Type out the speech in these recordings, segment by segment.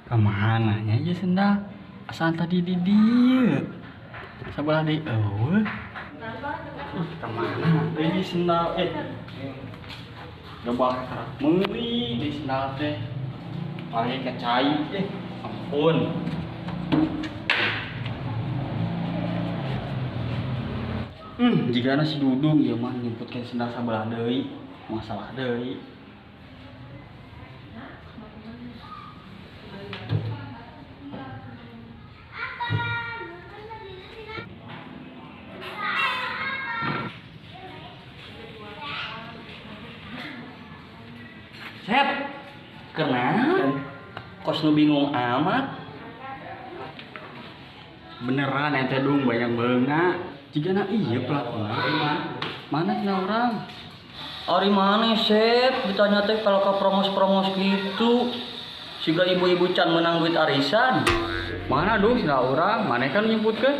Kemana nya aja senda? Asal tadi di dia. Sebelah di kemana? Di sendal coba meli di sendal teh. Pakai kecai ampun. Jika si Dudung dia mah nyebutkan sendal sebelah deui, masalah deui. Sep, kenapa? Kos nu bingung amat. Beneran ente dung banyak beunga. Jigana iya pelakona. Mana cenah urang? Ari mana Sep? Ditanya teh kalau ke promos-promos gitu. Siga ibu-ibu can menang duit arisan. Mana dung cenah urang? Mana kan nyebutkeun?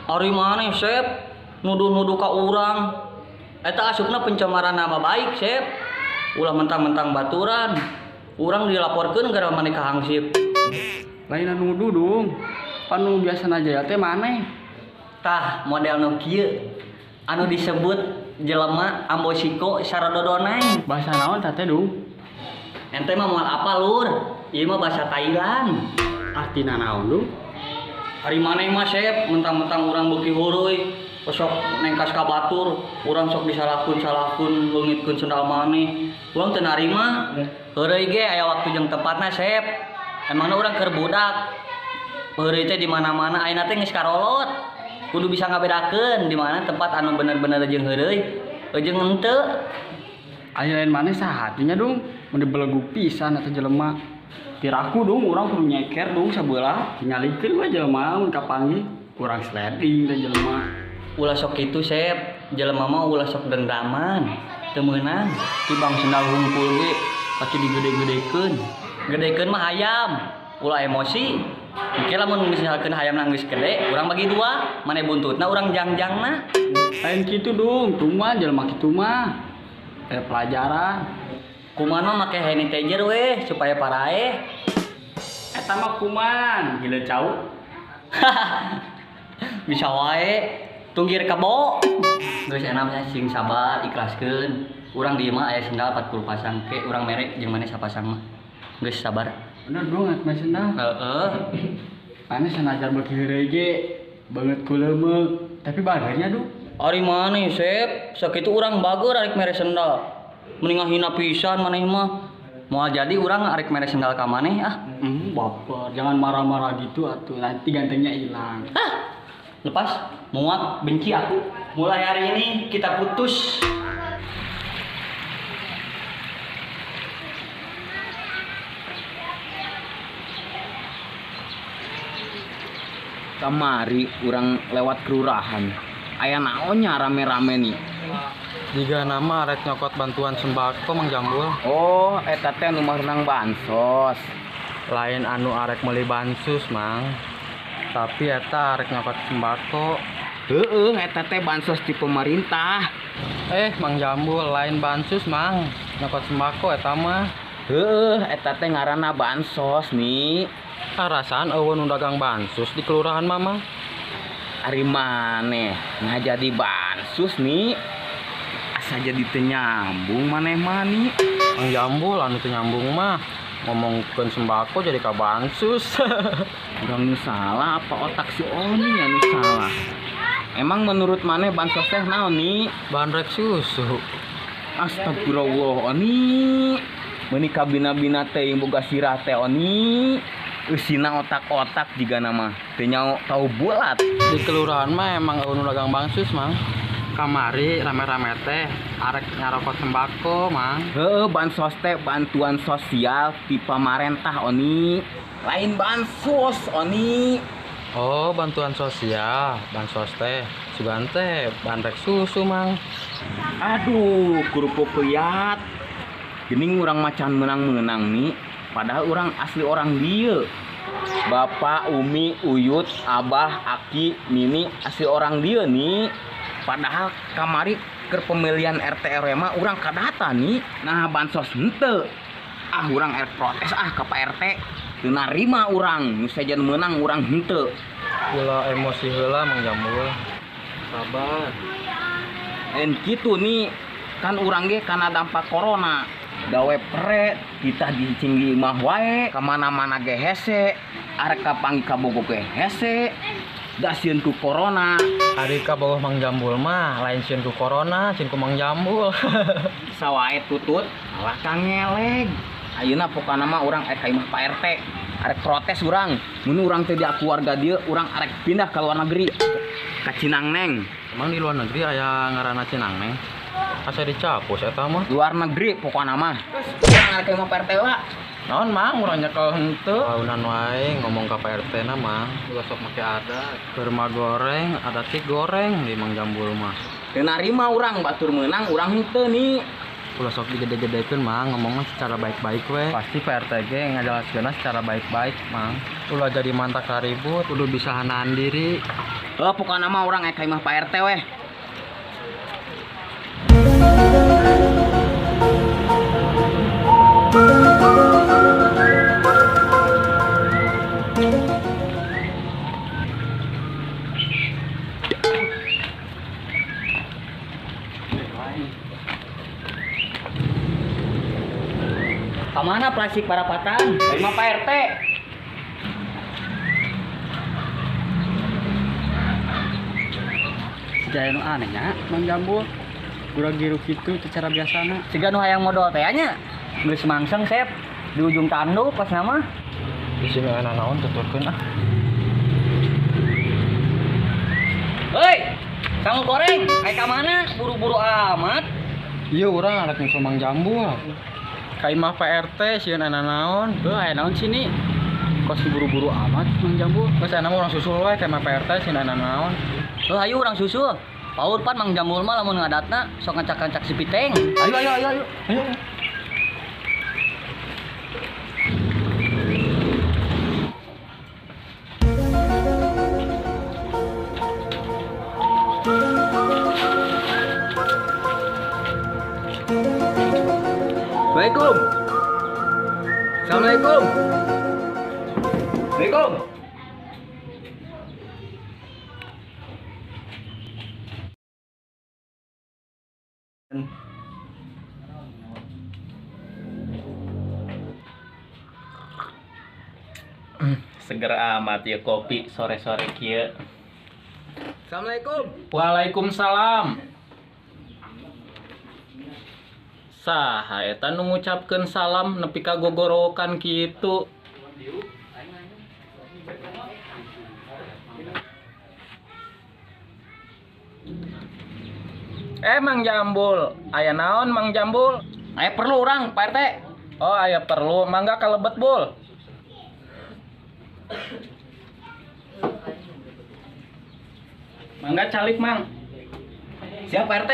Ari mana Sep? Nuduh-nuduh ka urang. Eta asupna pencemaran nama baik Sep. Ulah mentang-mentang baturan. Urang dilaporkeun gara maneh ka hangsip. Lain anu nuduh dung. Panu biasana jaya teh maneh. Tah model nu kieu anu disebut jelema ambosiko sarododonai. Bahasa naon tah teh dung? Ente mah moal apa lur? Ieu mah bahasa Thailand. Artina naon dung? Hari maneh mah Sep mentang-mentang urang beuki heureui sok nengkas ka batur, urang sok disalahkeun leungitkeun sendal maneh. Urang teu narima. Heureui ge aya waktu jeung tepatna Sep. Emangna urang keur budak. Heureui teh di mana-mana ayeuna teh geus karolot. Kudu bisa ngabedakeun di mana tempat anu bener-bener jeung heureui, jeung henteu. Aya lain maneh saha atunya dung? Mun dibelegu pisan atuh jelema. Tiraku dung urang kudu nyeker dung sabeula, nyalikeun we jelema mun kapanggih. Kurang sliding teh jelema. Ulah sok kitu Sep, jelema mah ulah sok dendaman. Teu meunang tibang sendal hungkul ge pasti digede-gedekeun. Gedekeun mah hayam, ulah emosi. Oke lamun misalkeun hayam nangis gede, urang bagi dua, maneh buntutna urang jangjangna. Lain kitu dung, tuman jelema kitu mah. Pelajaran. Kuman mah make hand sanitizer we supaya paraeh. Eta mah kuman, gila cau. Bisa wae. Tunggir kebo. Geus enamnya sing sabar, ikhlaskeun. Urang dieu mah aya sendal 40 pasang ke, urang merek jeung maneh sapasang mah. Geus sabar. Bener dong atuh mah sendal. Heeh. Maneh sanajan beuki heureui ge banget kuleumeuk, tapi badarnya duh. Ari maneh Sep, sakitu urang bager arek mere sendal. Mending ngahina pisan maneh mah. Moal jadi urang arek mere sendal ka maneh ah. Baper, jangan marah-marah gitu atuh, nanti gantengnya hilang. Lepas muak benci aku. Mulai hari ini kita putus. Kamari urang lewat kelurahan. Aya naonnya rame-rame nih. Jika nama arek nyokot bantuan sembako Mang Jambul. Oh, eta teh nu meunang bansos. Lain anu arek meuli bansus Mang. Tapi eta arek nyokot sembako. Heueuh, eta teh bansos ti pemerintah. Mang Jambul lain bansus Mang. Nyokot sembako eta mah. Heueuh, eta teh ngaranna bansos nih. Rasaan eueun nu dagang bansus di kelurahan Mamang. Ari maneh nah jadi bansus nih. Asa jadi teu nyambung maneh mah nih. Mang Jambul anu teu nyambung mah ngomongkeun sembako jadi ka bansus. Urang nu salah apa otak si Oni nya nu salah? Emang menurut maneh bansos teh naon nih? Bahan rek susu. Astagfirullah Oni. Meuni kabina-bina teh boga sirah teh Oni. Eusina otak-otak jiga nama teu nyao tau bulat. Di kelurahan mah emang eueun dagang bansus Mang. Kamari rame-rame teh arek nyarokot sembako Mang. Heueuh, bansos teh bantuan sosial ti pamarentah Oni. Lain bansos Oni. Oh, bantuan sosial, bansos teh. Sugan teh bahan rek susu Mang. Aduh, kurupuk liat. Geuning urang macan menang-menang nih. Padahal orang asli orang dieu. Bapak, Umi, Uyut, Abah, Aki, Mimi asli orang dieu nih. Padahal kamari keur pemilihan RT RW mah urang kadata nih. Nah bansos henteu. Urang protes ka Pak RT. teu narima urang nu sejen meunang urang henteu. Ulah emosi heula Mang Jambul. Sabar. En kitu nih kan urang ge kana dampak corona. Gawe pre kita dicing di imah wae, kamana-mana ge hese, arek ka panggi ka bogo ge hese. Da sieun ku corona. Ari ka bogoh Mang Jambul mah lain sieun ku corona, sieun ku Mang Jambul. Sawae tutut malah kangeleg. Ayeuna pokona mah urang ka imah Pak RT. Arek protes urang, mun urang teh di keluarga dieu urang arek pindah ka luar negeri. Ka Cinangneng. Emang di luar negeri aya ngaranna Cinangneng? Asa dicapus eta mah. Luar negeri pokona mah. Urang arek ka imah Pak RT wa. Naon Mang urang nyekel henteu? Kaunan wae ngomong ka Pak RT na Mang. Ulah sok make adat. Kurma goreng, adat ti goreng di Mang Jambul mah. Teu narima urang batur meunang urang henteu nih. Ulah sok digede-gedekeun Mang, ngomongna secara baik-baik we. Pasti Pak RT ge ngajelaskeunna secara baik-baik Mang. Ulah jadi mantak karibut, kudu bisa hanahan diri. Pokona mah urang ka imah Pak RT weh. Kamana plastik parapatan? Ka imah Pak RT. Jaya nu anehnya Mang Jambul. Urang giru kitu teu cara biasana. Siga nu hayang modal teh nya. Geus mangseng sep di ujung tanduk pas nama. Di sini ana naon tuturkeun ah. Hei, kamu goreng, kayak ka mana? Buru-buru amat. Iya urang arek nyusul Mang Jambul. Ka imah Pak RT sieun ana naon? Heuh aya naon sini? Kos buru-buru amat Mang Jambul. Geus ana mah urang susul we ka imah Pak RT sieun ana naon? Heuh ayo urang susul. Paur pan Mang Jambul mah lamun ngadatna sok ngacak-ngacak si Piteng. Ayo. Assalamualaikum. Assalamualaikum. Assalamualaikum. Seger amat ya kopi sore-sore kieu. Assalamualaikum. Waalaikumsalam. Saha eta nu ngucapkeun salam nepi ka gogorokan kitu? Mang Jambul, aya naon Mang Jambul? Aya perlu urang Pak RT. Oh, aya perlu, mangga kalebet Bul. Mangga calik Mang. Siap Pak RT.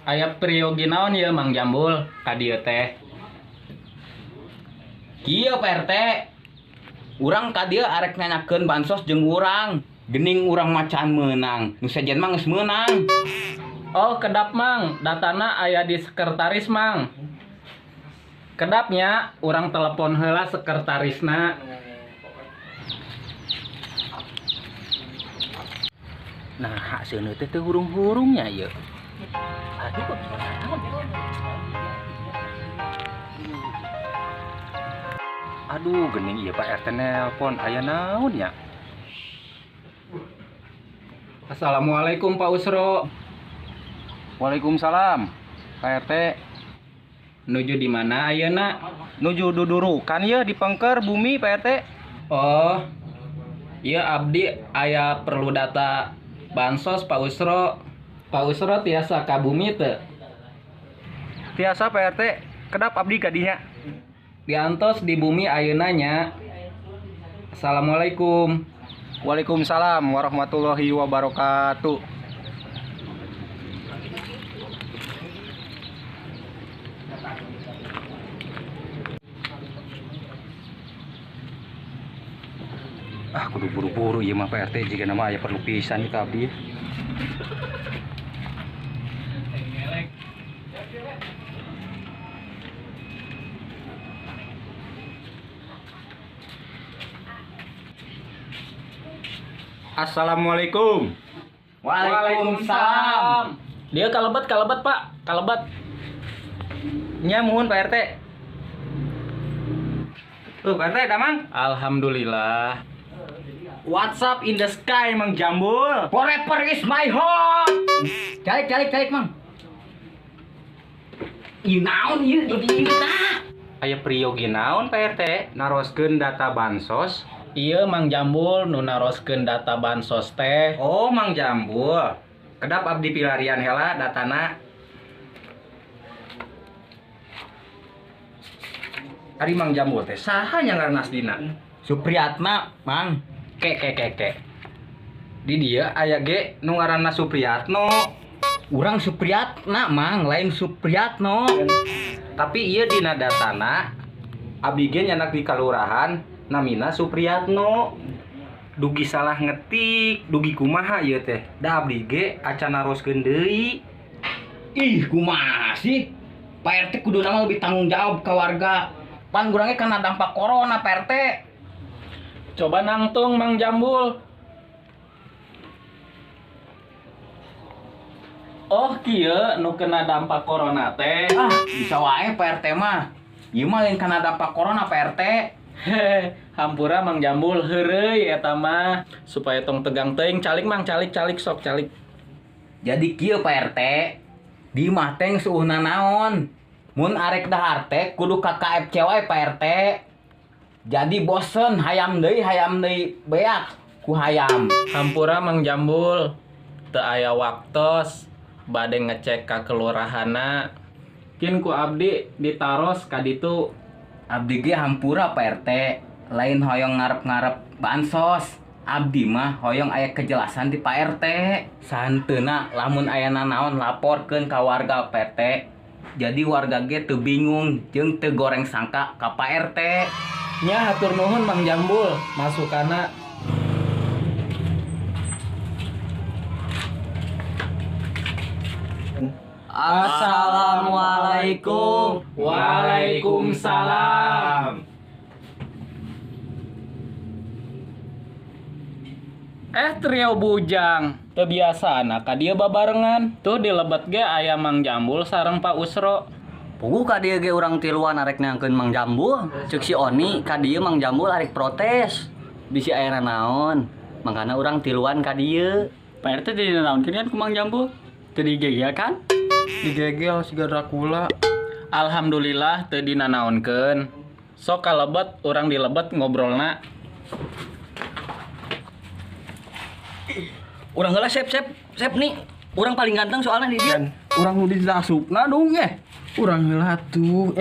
Aya periogi naon ya Mang Jambul ka dieu teh? Kieu Pak RT. Urang ka dieu arek nanyakeun bansos jeung urang. Gening urang macan meunang. Nu sejen mah geus meunang. Oh, kedap Mang, datana aya di sekretaris Mang. Kedapnya urang telepon heula sekretarisna. Nah, hak seuneu teh teu hurung-hurungnya ieu. Aduh, geuning ieu Pak RT nelpon, aya naon ya? Assalamualaikum Pak Usro. Waalaikumsalam. Pak RT Nuju di mana ayeuna? nuju dudurukan ya di Pengker Bumi Pak RT. Oh. Iya abdi aya perlu data bansos Pak Usro. Pak Usro tiasa ka Bumi teu? Tiasa Pak RT, kedap abdi ka dinya. Diantos di Bumi ayeuna nya. Assalamualaikum. Waalaikumsalam warahmatullahi wabarakatuh. Kudu buru-buru ieu mah Pak RT jika nama aya perlu pisan ka abdi. Assalamualaikum. Waalaikumsalam. Dia kalebet Pak, kalebet. Nya muhun Pak RT. Tuh Pak RT damang. Alhamdulillah. What's up in the sky Mang Jambul? Forever is my home. Calik Mang. Ieu naon ieu di dieu Aya priyogi naon Pak RT? Naroskeun data bansos. Iya Mang Jambul nu naroskeun data bansos teh. Oh Mang Jambul. Kedap abdi pilarian heula datana. Ari Mang Jambul teh saha nya ngaranna asdina? Supriyatna, Mang. Ke. Di dia aya ge nu ngaranna Supriyatno. Urang Supriyatna, Mang, lain Supriyatno. Tapi ieu dina datana abdi ge nyanak di kalurahan namina Supriyatno. Dugi salah ngetik, dugi kumaha ieu teh? Da abdi ge acan naroskeun deui. Ih, kumaha sih? Pak RT kudu nama lebih tanggung jawab ke warga. Pan kurangnya kena dampak corona, Pak RT. Coba nangtung Mang Jambul. Oh kieu nu kena dampak corona teh. Ah, bisa wae Pak RT mah. Ieu mah lain kena dampak corona, Pak RT. Hehe, hampura Mang Jambul heureuy eta mah supaya tong tegang teuing calik Mang calik sok calik. Jadi kieu Pak RT, di mah teh suuhna naon? Mun arek dahar teh kudu ka KFC wae Pak RT. Jadi bosen hayam deui beak ku hayam. Hampura Mang Jambul teu aya waktos bade ngecek ka kelurahanna. Kin ku abdi ditaros ka ditu. Abdi ge hampura Pak RT, lain hoyong ngarep-ngarep bansos. Abdi mah hoyong aya kejelasan di Pak RT. Santeuna lamun aya naon laporkeun ka warga Pak RT. Jadi warga ge teu bingung jeung teu goreng sangka ka Pak RT. Nya hatur nuhun Mang Jambul, masukana. Assalamualaikum. Waalaikumsalam. Trio bujang, teu biasana ka dieu babarengan. Tuh dilebet ge aya Mang Jambul sareng Pak Usro. Puguh ka dieu ge urang tiluan arek neangkeun Mang Jambul. Ceuk si Oni ka dieu Mang Jambul arek protes. Bisi aya naon. Mangkana urang tiluan ka dieu. Pak RT di naonkeun kan ku Mang Jambul? Teu digegel kan? Digegel siga Dracula. Alhamdulillah teu dinanaonkeun. Sok kalebet urang dilebet ngobrolna. Urang heula sep nih. Urang paling ganteng soalnya di dia. Urang nu disasupna dong Urang heula tuh.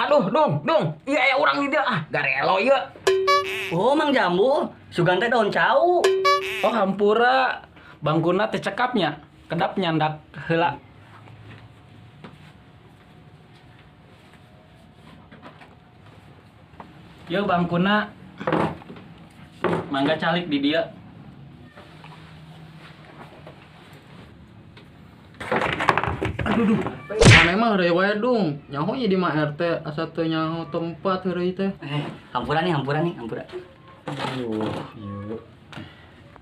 Aduh, dong. Iya aya urang di dieu garelo ieu. Oh, Mang Jambul, sugan teh daun cau. Oh hampura bangkuna teh cekapnya. Kedap nyandak heula. Yo bangkuna. Mangga calik di dia. Aduh. Mana mah heureuy wae dong. Nyaho nya di mah RT asa teu nyaho tempat heureuy teh. Hampura nih. Aduh, ieu.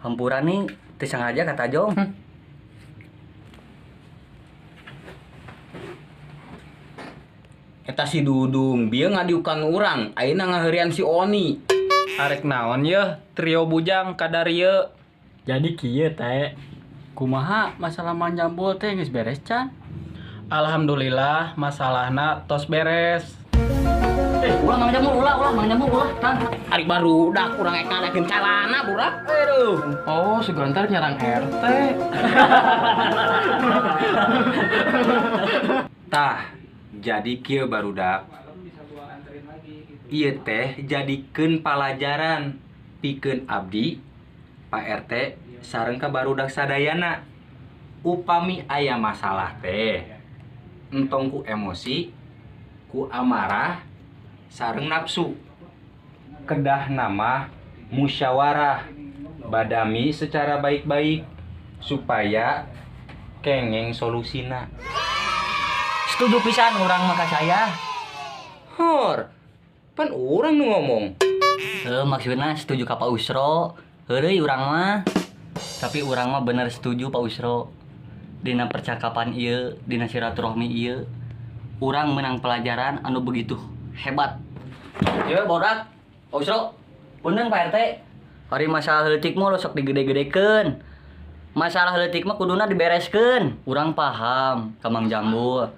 Hampura nih teu sengaja kata Jong. Eta si Dudung, bieu ngadiukan urang, ayeuna ngaheurian si Oni. Arek naon ye trio bujang kadarieu. Jadi kieu teh. Kumaha masalah Mang Jambul teh geus beres can? Alhamdulillah masalahna tos beres. Ulah Mang Jambul, ulah kan. Ari barudak urang ek ngadakeun calana burak. Aduh. Oh, segantar nyerang RT. Tah, jadi kieu barudak. Ieu teh jadikeun palajaran pikeun abdi Pak RT sareng ka barudak sadayana. Upami aya masalah teh entong ku emosi, ku amarah, sareng nafsu. Kedah nama musyawarah badami secara baik-baik supaya kengeng solusina. Setuju pisan urang maka saya. Hor, pan orang nu ngomong. Maksudnya setuju ka Pak Usro. Heureuy urang mah. Tapi urang mah bener setuju Pak Usro. Dina percakapan ieu, dina silaturahmi ieu, urang menang pelajaran anu begitu hebat. Ieu bodak, Pak Usro. Punten Pak RT. Hari masalah leutik mah sok digede-gedekeun. Masalah leutik mah kuduna dibereskeun. Urang paham ka Mang Jambul.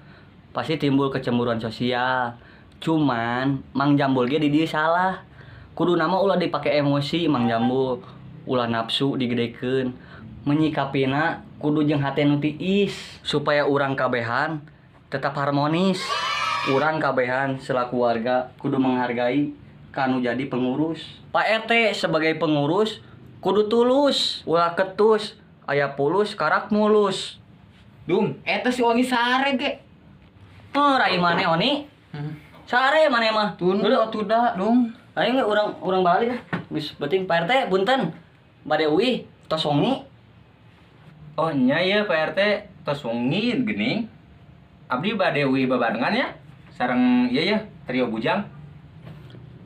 Pasti timbul kecemburuan sosial. Cuman Mang Jambul ge di dieu salah. Kuduna mah ulah dipake emosi Mang Jambul. Ulah nafsu digedekeun. Menyikapina kudu jeung hate nu tiis supaya urang kabehan tetap harmonis. Urang kabehan selaku warga kudu menghargai kanu jadi pengurus. Pak RT sebagai pengurus kudu tulus, ulah ketus, aya pulus karak mulus. Dung, eta si Oni sare ge. Rai mane Oni? Sare mane mah? Tunda dong. Ayo nggak urang balik ya. Bis penting Pak RT bunten. Bade uwi tos wengi. Oh nya ya Pak RT tos wengi geuning. Abdi bade uwi babarengan ya. Sareng ieu ya trio bujang.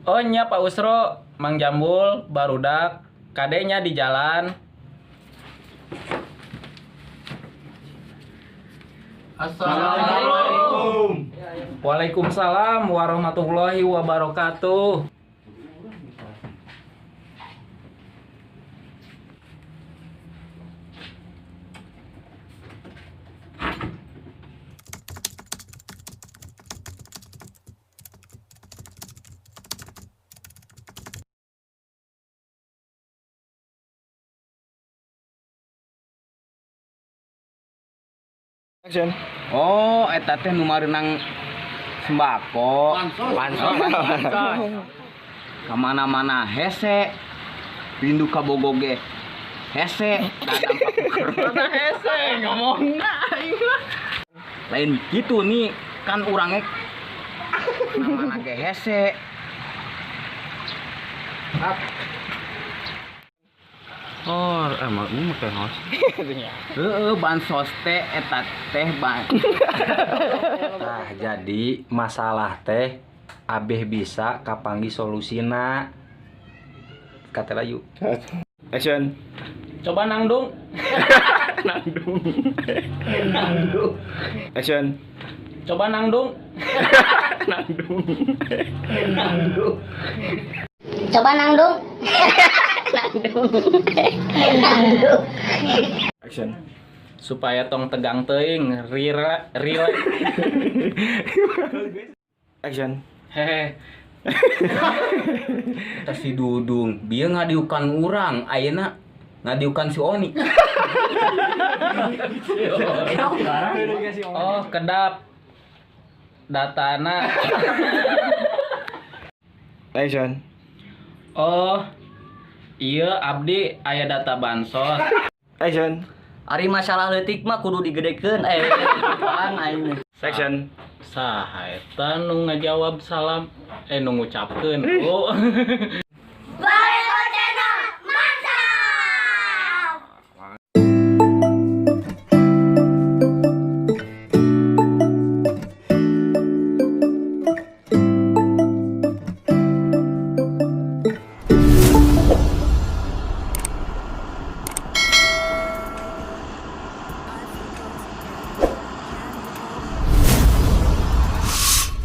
Oh nya Pak Usro, Mang Jambul, barudak, kadenya di jalan. Assalamualaikum. Waalaikumsalam warahmatullahi wabarakatuh. Oh, eta teh nu mareunang sembako. Pansos. Kamana-mana hese. Rindu ka Bogor ge. Hese, dadang pakuker. Hese ngomongna aing mah. Lain gitu nih, kan urangnya mana ge hese. Oh, emang ini make host. Bansos teh eta teh ban. Nah, jadi masalah teh abeh bisa kapanggi solusina. Kata yuk. Action. Coba nangdung. Action. Coba nangdung. Coba nangdung. Action. Supaya tong tegang teuing, rila. Action. Hehe. Eta si Dudung, dia ngadiukan urang, ayeuna ngadiukan si Oni. Oh, kedap. Datana. Action. Oh, iya abdi aya data bansos. Action. Ari masalah leutik mah kudu digedekeun apaan aing. Section. Saha eta nu ngajawab salam nu ngucapkeun. Oh.